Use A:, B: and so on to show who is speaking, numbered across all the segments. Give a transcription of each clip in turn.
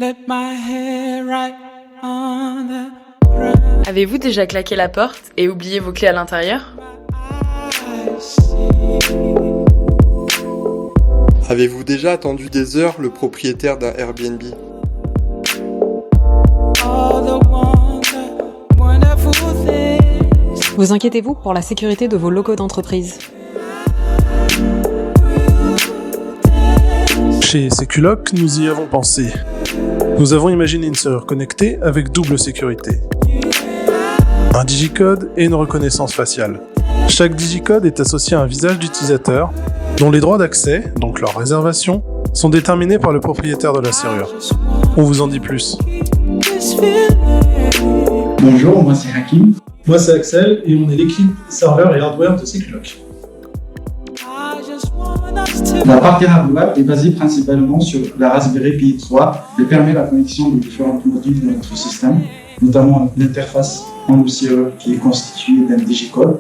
A: Let my hair right on the ground.
B: Avez-vous déjà claqué la porte et oublié vos clés à l'intérieur ?
C: Avez-vous déjà attendu des heures le propriétaire d'un Airbnb ?
D: Vous inquiétez-vous pour la sécurité de vos locaux d'entreprise ?
E: Chez Seculoc, nous y avons pensé. Nous avons imaginé une serrure connectée avec double sécurité. Un digicode et une reconnaissance faciale. Chaque digicode est associé à un visage d'utilisateur dont les droits d'accès, donc leur réservation, sont déterminés par le propriétaire de la serrure. On vous en dit plus.
F: Bonjour, moi c'est Hakim.
E: Moi c'est Axel et on est l'équipe serveur et hardware de Seculoc.
F: La partie hardware est basée principalement sur la Raspberry Pi 3 et permet la connexion de différents modules de notre système, notamment l'interface en serrure qui est constituée d'un digicode,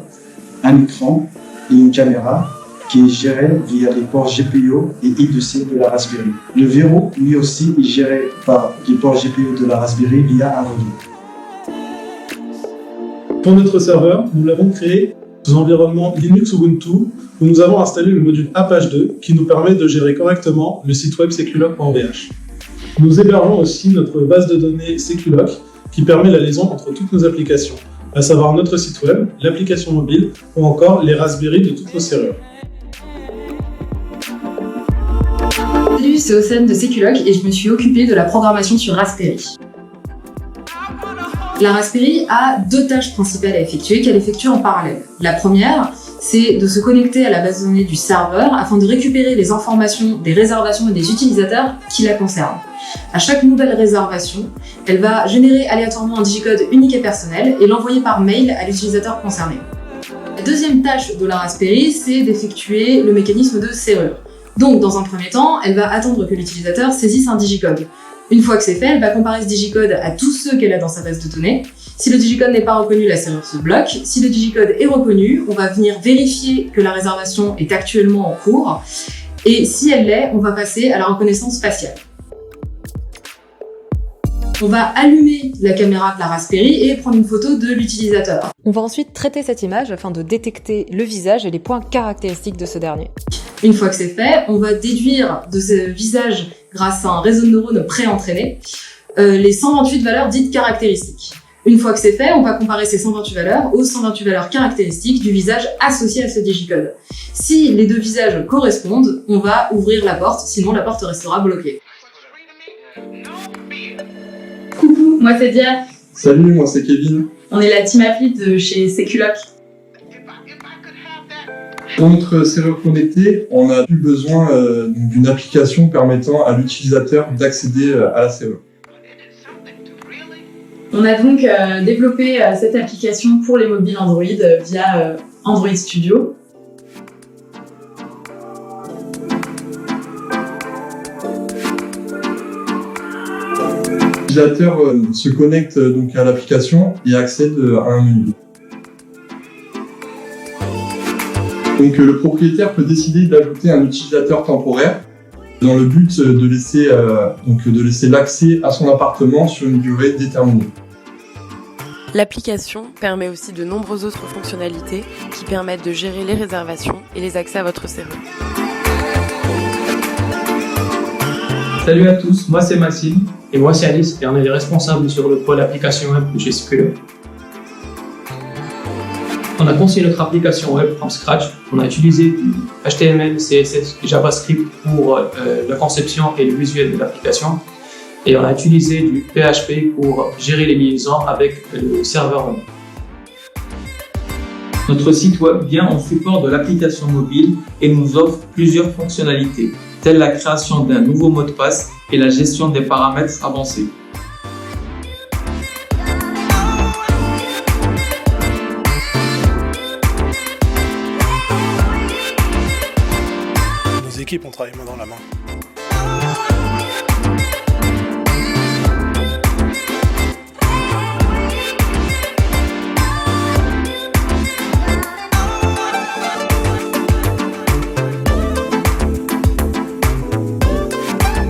F: un écran et une caméra qui est gérée via les ports GPIO et I2C de la Raspberry. Le verrou, lui aussi, est géré par les ports GPIO de la Raspberry via un relais.
E: Pour notre serveur, nous l'avons créé sous environnement Linux Ubuntu, où nous avons installé le module Apache 2 qui nous permet de gérer correctement le site web seculoc.vh. Nous hébergeons aussi notre base de données Seculoc qui permet la liaison entre toutes nos applications, à savoir notre site web, l'application mobile ou encore les Raspberry de toutes nos serrures.
G: Salut, c'est Océane de Seculoc et je me suis occupée de la programmation sur Raspberry. La Raspberry a deux tâches principales à effectuer qu'elle effectue en parallèle. La première, c'est de se connecter à la base de données du serveur afin de récupérer les informations des réservations et des utilisateurs qui la concernent. À chaque nouvelle réservation, elle va générer aléatoirement un digicode unique et personnel et l'envoyer par mail à l'utilisateur concerné. La deuxième tâche de la Raspberry, c'est d'effectuer le mécanisme de serrure. Donc, dans un premier temps, elle va attendre que l'utilisateur saisisse un digicode. Une fois que c'est fait, elle va comparer ce digicode à tous ceux qu'elle a dans sa base de données. Si le digicode n'est pas reconnu, la serrure se bloque. Si le digicode est reconnu, on va venir vérifier que la réservation est actuellement en cours. Et si elle l'est, on va passer à la reconnaissance faciale. On va allumer la caméra de la Raspberry et prendre une photo de l'utilisateur.
D: On va ensuite traiter cette image afin de détecter le visage et les points caractéristiques de ce dernier.
G: Une fois que c'est fait, on va déduire de ce visage, grâce à un réseau de neurones pré-entraîné, les 128 valeurs dites caractéristiques. Une fois que c'est fait, on va comparer ces 128 valeurs aux 128 valeurs caractéristiques du visage associé à ce digicode. Si les deux visages correspondent, on va ouvrir la porte, sinon la porte restera bloquée.
H: Coucou, moi c'est Dia.
C: Salut, moi c'est Kevin.
H: On est la team appli de chez Seculoc.
C: Pour notre serrure connectée, on a eu besoin d'une application permettant à l'utilisateur d'accéder à la serrure.
H: On a donc développé cette application pour les mobiles Android via Android Studio.
C: L'utilisateur se connecte donc à l'application et accède à un menu. Donc le propriétaire peut décider d'ajouter un utilisateur temporaire dans le but de laisser l'accès à son appartement sur une durée déterminée.
B: L'application permet aussi de nombreuses autres fonctionnalités qui permettent de gérer les réservations et les accès à votre serrure.
I: Salut à tous, moi c'est Maxime et moi c'est Alice et on est les responsables sur le pôle application web de chez Seculoc. On a conçu notre application web from scratch. On a utilisé du HTML, CSS et JavaScript pour la conception et le visuel de l'application. Et on a utilisé du PHP pour gérer les liaisons avec le serveur web.
J: Notre site web vient en support de l'application mobile et nous offre plusieurs fonctionnalités, telles la création d'un nouveau mot de passe et la gestion des paramètres avancés.
E: Nos équipes ont travaillé main dans la main.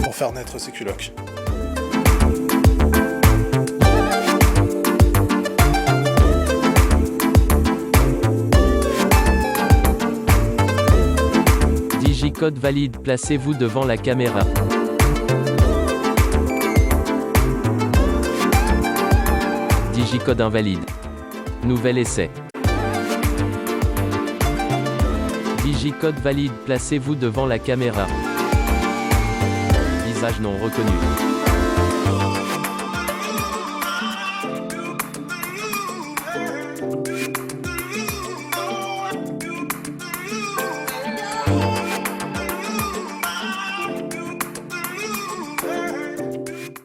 E: Pour faire naître Seculoc.
K: Digicode valide, placez-vous devant la caméra. Digicode invalide. Nouvel essai. Digicode valide, placez-vous devant la caméra. Visage non reconnu.